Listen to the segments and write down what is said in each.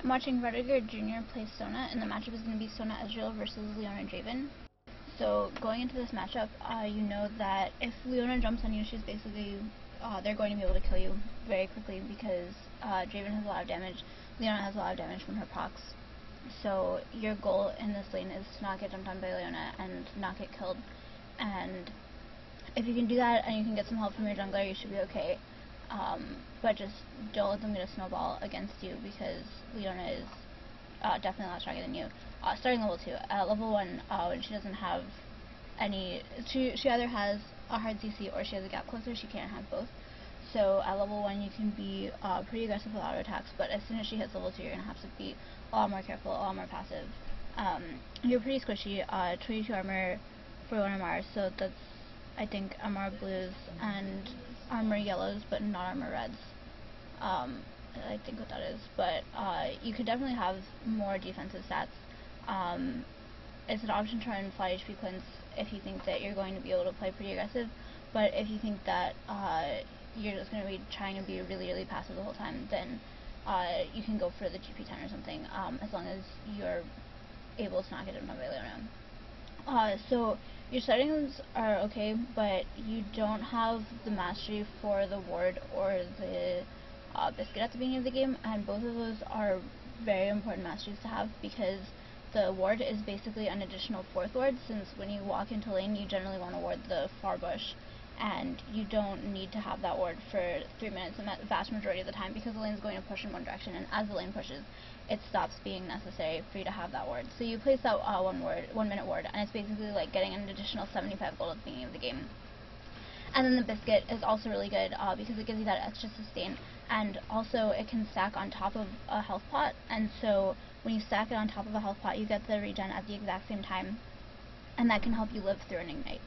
I'm watching RuddigerJr play Sona, and the matchup is going to be Sona Ezreal versus Leona Draven. So going into this matchup, you know that if Leona jumps on you, she's basically, they're going to be able to kill you very quickly because Draven has a lot of damage, Leona has a lot of damage from her procs. So your goal in this lane is to not get jumped on by Leona and not get killed. And if you can do that and you can get some help from your jungler, you should be okay. But just don't let them get a snowball against you because Leona is definitely a lot stronger than you. Starting level 2. At level 1, when she doesn't have any, she either has a hard CC or she has a gap closer, she can't have both. So at level 1 you can be pretty aggressive with auto attacks, but as soon as she hits level 2 you're going to have to be a lot more careful, a lot more passive. You're pretty squishy, 22 armor for 1 MR, so that's, I think, MR blues and armor yellows, but not armor reds. I think what that is, but you could definitely have more defensive stats. It's an option to run fly HP Quints if you think that you're going to be able to play pretty aggressive, but if you think that you're just going to be trying to be really, really passive the whole time, then you can go for the GP10 or something, as long as you're able to not get jumped on by Leona. So your settings are okay, but you don't have the mastery for the ward or the biscuit at the beginning of the game, and both of those are very important masteries to have because the ward is basically an additional 4th ward, since when you walk into lane you generally want to ward the far bush, and you don't need to have that ward for 3 minutes the vast majority of the time because the lane is going to push in one direction, and as the lane pushes it stops being necessary for you to have that ward. So you place that 1 minute ward, and it's basically like getting an additional 75 gold at the beginning of the game. And then the biscuit is also really good because it gives you that extra sustain, and also it can stack on top of a health pot, and so when you stack it on top of a health pot you get the regen at the exact same time, and that can help you live through an ignite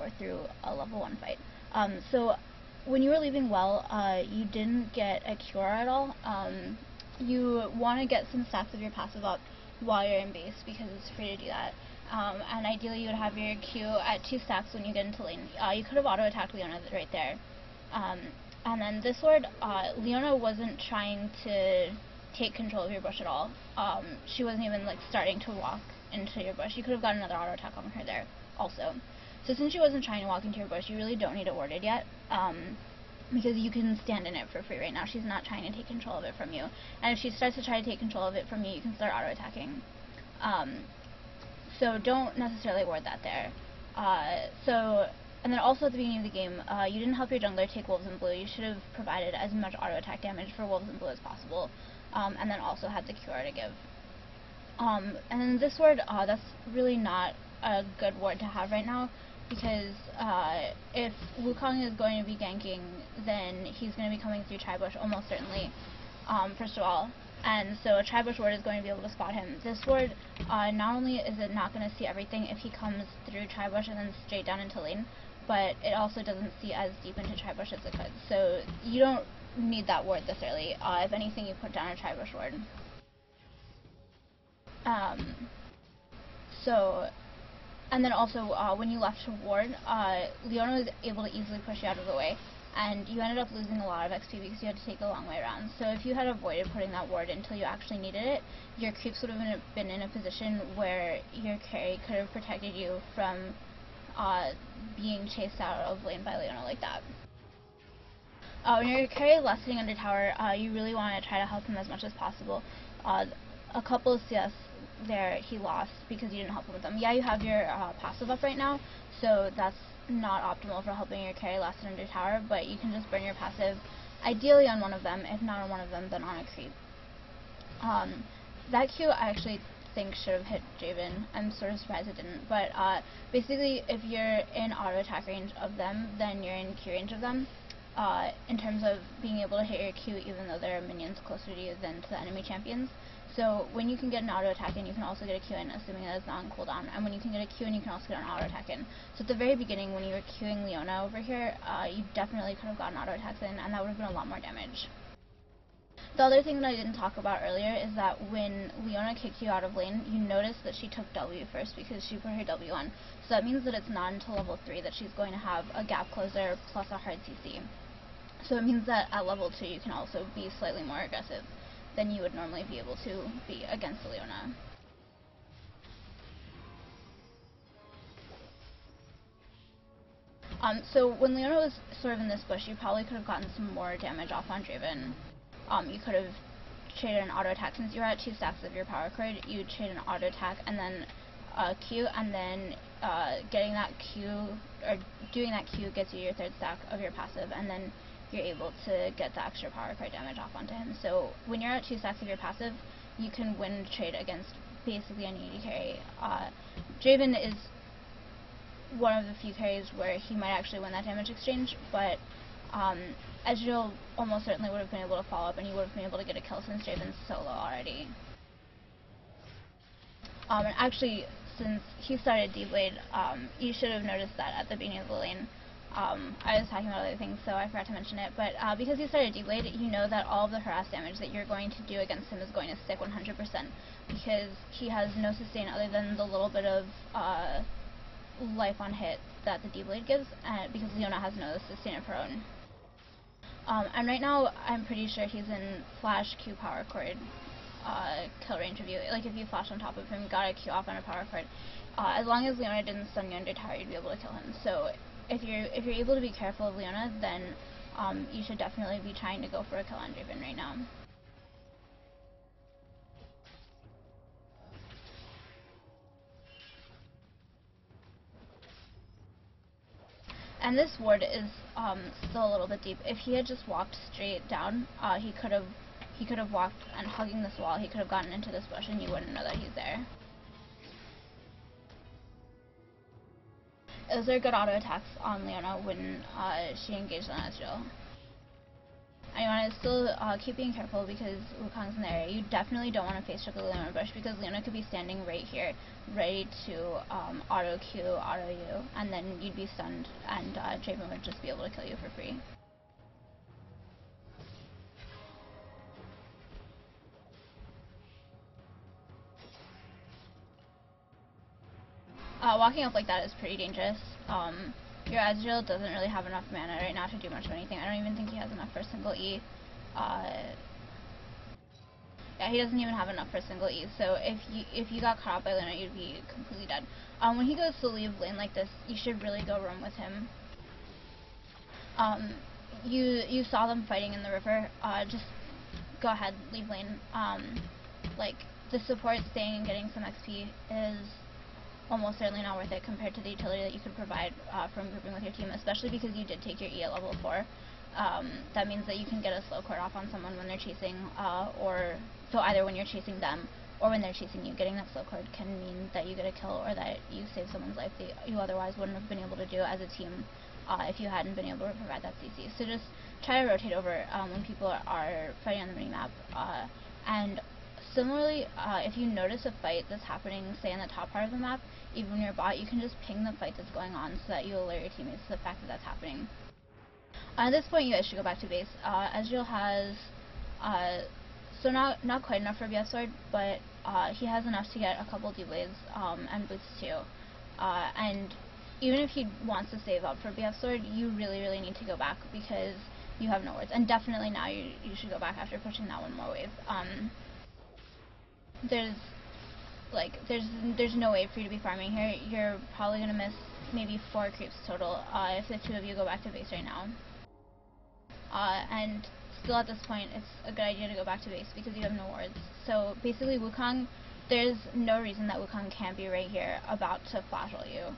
or through a level 1 fight. So when you were leaving well, you didn't get a cure at all. You want to get some stacks of your passive up while you're in base because it's free to do that. And ideally you would have your Q at 2 stacks when you get into lane. You could have auto-attacked Leona right there. And then this ward, Leona wasn't trying to take control of your bush at all. She wasn't even like starting to walk into your bush. You could have got another auto-attack on her there also. So since she wasn't trying to walk into your bush, you really don't need it warded yet. Because you can stand in it for free right now. She's not trying to take control of it from you. And if she starts to try to take control of it from you, you can start auto-attacking. So don't necessarily ward that there. And then also at the beginning of the game, you didn't help your jungler take Wolves in Blue. You should have provided as much auto-attack damage for Wolves in Blue as possible. And then also had the cure to give. And then this ward, that's really not a good ward to have right now, because if Wukong is going to be ganking, then he's going to be coming through Tribush almost certainly, first of all. And so a Tribush ward is going to be able to spot him. This ward, not only is it not going to see everything if he comes through Tribush and then straight down into lane, but it also doesn't see as deep into Tribush as it could. So you don't need that ward this early. If anything, you put down a Tribush ward. And then also, when you left to ward, Leona was able to easily push you out of the way, and you ended up losing a lot of XP because you had to take the long way around. So if you had avoided putting that ward until you actually needed it, your creeps would have been in a position where your carry could have protected you from being chased out of lane by Leona like that. When your carry is last sitting under tower, you really want to try to help him as much as possible. A couple of CS there he lost because you didn't help him with them. Yeah, you have your passive up right now, so that's not optimal for helping your carry last under tower, but you can just burn your passive ideally on one of them. If not on one of them, then on a creep. That Q I actually think should have hit Draven. I'm sort of surprised it didn't, but basically if you're in auto attack range of them, then you're in Q range of them, in terms of being able to hit your Q even though there are minions closer to you than to the enemy champions. So when you can get an auto attack in, you can also get a Q in, assuming that it's not on cooldown. And when you can get a Q in, you can also get an auto attack in. So at the very beginning, when you were Qing Leona over here, you definitely could have gotten auto attacks in, and that would have been a lot more damage. The other thing that I didn't talk about earlier is that when Leona kicked you out of lane, you noticed that she took W first because she put her W on. So that means that it's not until level 3 that she's going to have a gap closer plus a hard CC. So it means that at level 2 you can also be slightly more aggressive than you would normally be able to be against the Leona. So when Leona was sort of in this bush, you probably could have gotten some more damage off on Draven. You could have traded an auto attack. Since you were at 2 stacks of your power card, you trade an auto attack and then Q, and then getting that Q, or doing that Q gets you your 3rd stack of your passive, and then you're able to get the extra power card damage off onto him. So when you're at 2 stacks of your passive, you can win the trade against basically any AD carry. Draven is one of the few carries where he might actually win that damage exchange, but Ezreal almost certainly would have been able to follow up, and he would have been able to get a kill since Draven's solo already. And actually, since he started D-Blade, you should have noticed that at the beginning of the lane. I was talking about other things, so I forgot to mention it, but because he started D-Blade, you know that all of the harass damage that you're going to do against him is going to stick 100%, because he has no sustain other than the little bit of life on hit that the D-Blade gives, because Leona has no sustain of her own. And right now, I'm pretty sure he's in flash Q power chord kill range of you. Like, if you flash on top of him, got a Q off on a power chord, as long as Leona didn't stun you under tower, you'd be able to kill him. So if you're able to be careful of Leona, then you should definitely be trying to go for a kill on Draven right now. And this ward is still a little bit deep. If he had just walked straight down, he could have walked and hugging this wall. He could have gotten into this bush, and you wouldn't know that he's there. Those are good auto attacks on Leona when she engaged on Ezreal. And you want to still keep being careful because Wukong's in the area. You definitely don't want to face check the Leona bush because Leona could be standing right here, ready to auto Q, auto U, and then you'd be stunned, and Draven would just be able to kill you for free. Walking up like that is pretty dangerous. Your Ezreal doesn't really have enough mana right now to do much of anything. I don't even think he has enough for a single E. Yeah, he doesn't even have enough for a single E, so if you got caught up by Luna, you'd be completely dead. When he goes to leave lane like this, you should really go roam with him. You saw them fighting in the river. Just go ahead, leave lane. Like, the support staying and getting some XP is almost certainly not worth it compared to the utility that you could provide from grouping with your team, especially because you did take your E at level 4. That means that you can get a slow cord off on someone when they're chasing, so either when you're chasing them or when they're chasing you. Getting that slow cord can mean that you get a kill or that you save someone's life that you otherwise wouldn't have been able to do as a team if you hadn't been able to provide that CC. So just try to rotate over when people are fighting on the minimap. And similarly, if you notice a fight that's happening, say in the top part of the map, even when you're bot, you can just ping the fight that's going on so that you alert your teammates to the fact that that's happening. At this point, you guys should go back to base. Ezreal has, so not quite enough for BF Sword, but he has enough to get a couple D-Blades and boots too. And even if he wants to save up for BF Sword, you really need to go back because you have no wards. And definitely now you should go back after pushing that one more wave. There's no way for you to be farming here. You're probably gonna miss maybe 4 creeps total if the two of you go back to base right now. And still at this point, it's a good idea to go back to base because you have no wards. So basically, Wukong, there's no reason that Wukong can't be right here about to flash ult you.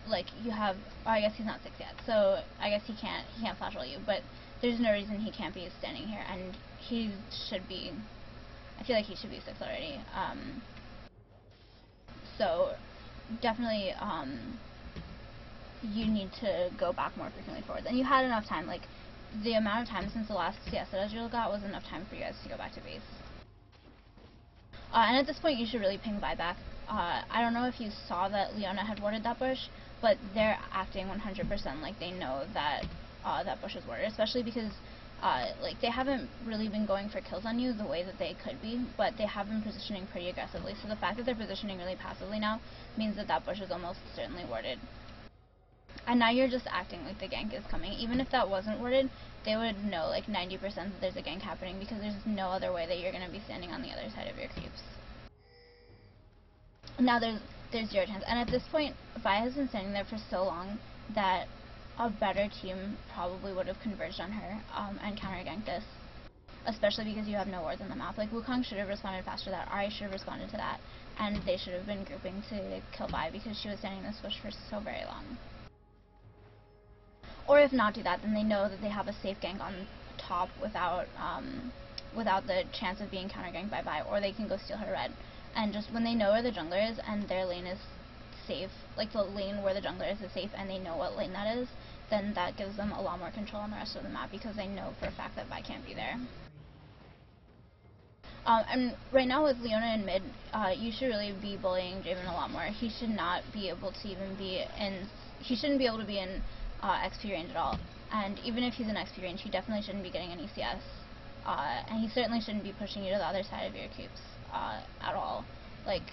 Like you have, I guess he's not 6 yet, so I guess he can't flash ult you. But there's no reason he can't be standing here, and he should be. I feel like he should be 6 already. So definitely, you need to go back more frequently forwards. And you had enough time. Like, the amount of time since the last CS that Ezreal got was enough time for you guys to go back to base. And at this point, you should really ping buyback. I don't know if you saw that Leona had warded that bush, but they're acting 100% like they know that that bush is warded, especially because like, they haven't really been going for kills on you the way that they could be, but they have been positioning pretty aggressively. So the fact that they're positioning really passively now means that that bush is almost certainly warded. And now you're just acting like the gank is coming. Even if that wasn't worded, they would know like 90% that there's a gank happening, because there's no other way that you're going to be standing on the other side of your creeps. Now there's zero chance. And at this point, Vi has been standing there for so long that a better team probably would have converged on her and counter-ganked this. Especially because you have no wards on the map. Like, Wukong should have responded faster to that. Ari should have responded to that. And they should have been grouping to kill Vi, because she was standing in this bush for so very long. Or if not do that, then they know that they have a safe gank on top without the chance of being counter-ganked by Vi, or they can go steal her red. And just when they know where the jungler is and their lane is safe, like the lane where the jungler is safe and they know what lane that is, then that gives them a lot more control on the rest of the map, because they know for a fact that Vi can't be there. And right now with Leona in mid, you should really be bullying Draven a lot more. He should not be able to even be in, he shouldn't be able to be in XP range at all. And even if he's in XP range, he definitely shouldn't be getting any CS. And he certainly shouldn't be pushing you to the other side of your creeps at all. Like,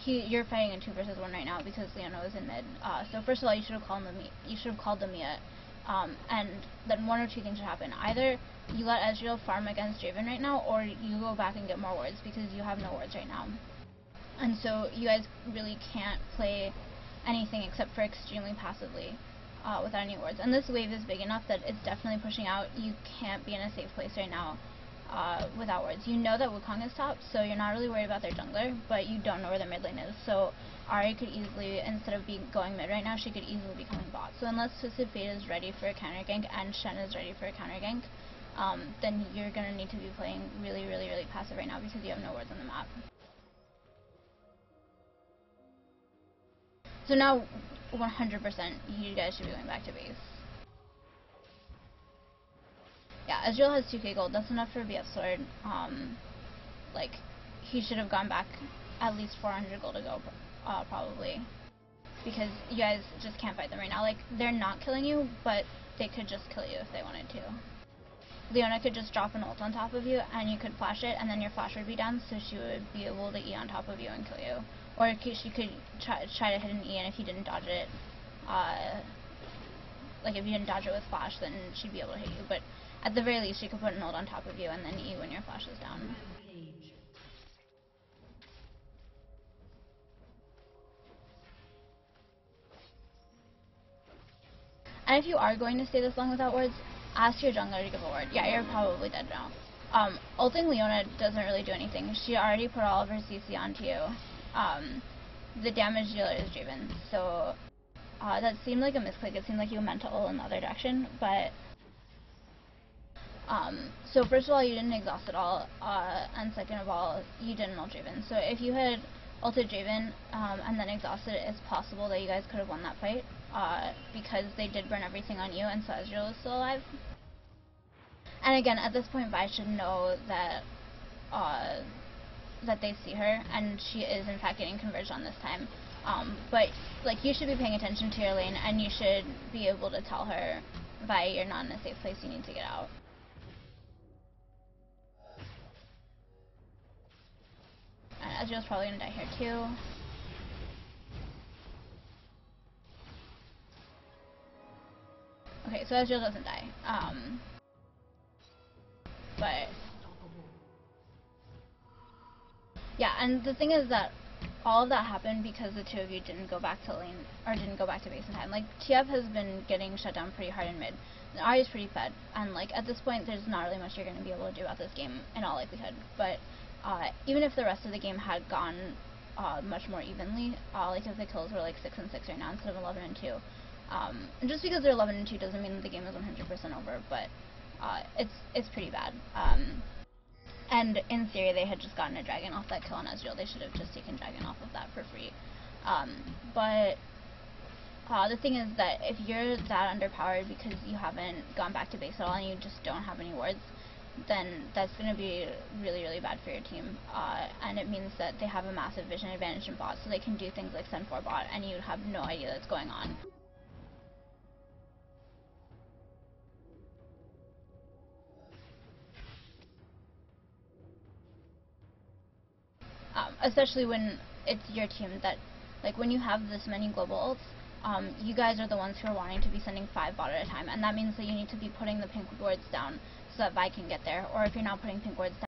you're fighting in 2 versus 1 right now because Leona was in mid. So first of all, you should have called the Mia. And then one or two things should happen. Either you let Ezreal farm against Draven right now, or you go back and get more wards, because you have no wards right now. And so you guys really can't play anything except for extremely passively without any wards. And this wave is big enough that it's definitely pushing out. You can't be in a safe place right now without wards. You know that Wukong is top, so you're not really worried about their jungler, but you don't know where their mid lane is. So Ari could easily, instead of going mid right now, she could easily be coming bot. So unless Twisted Fate is ready for a counter gank and Shen is ready for a counter gank, then you're going to need to be playing really, really, really passive right now, because you have no wards on the map. So now, 100%, you guys should be going back to base. Yeah, Ezreal has 2k gold. That's enough for a BF sword. Like, he should have gone back at least 400 gold ago, probably. Because you guys just can't fight them right now. Like, they're not killing you, but they could just kill you if they wanted to. Leona could just drop an ult on top of you, and you could flash it, and then your flash would be down, so she would be able to E on top of you and kill you. Or she could try to hit an E, and if you didn't dodge it, like if you didn't dodge it with flash, then she'd be able to hit you. But at the very least, she could put an ult on top of you, and then E when your flash is down. And if you are going to stay this long without wards, ask your jungler to give a ward. Yeah, you're probably dead now. Ulting Leona doesn't really do anything. She already put all of her CC onto you. The damage dealer is Draven, so that seemed like a misclick. It seemed like you meant to ult in the other direction, but so first of all, you didn't exhaust at all, and second of all, you didn't ult Draven. So if you had ulted Draven and then exhausted, it's possible that you guys could have won that fight, because they did burn everything on you, and so Ezreal is still alive. And again, at this point, Vi should know that that they see her, and she is in fact getting converged on this time. But like, you should be paying attention to your lane, and you should be able to tell her, Vi, you're not in a safe place, you need to get out. And Ezreal's probably gonna die here too. Okay, so Ezreal doesn't die. But yeah, and the thing is that all of that happened because the two of you didn't go back to lane, or didn't go back to base in time. Like, TF has been getting shut down pretty hard in mid. Ahri's pretty fed, and like, at this point, there's not really much you're going to be able to do about this game, in all likelihood. But even if the rest of the game had gone much more evenly, like if the kills were like 6 and 6 right now instead of 11 and 2, and just because they're 11 and 2 doesn't mean that the game is 100% over, but it's pretty bad. And in theory, they had just gotten a dragon off that kill on Ezreal. They should have just taken dragon off of that for free. But the thing is that if you're that underpowered because you haven't gone back to base at all and you just don't have any wards, then that's going to be really, really bad for your team. And it means that they have a massive vision advantage in bot, so they can do things like send 4 bot, and you have no idea that's going on. Especially when it's your team that, like, when you have this many global ults, you guys are the ones who are wanting to be sending 5 bot at a time, and that means that you need to be putting the pink wards down so that Vi can get there, or if you're not putting pink wards down,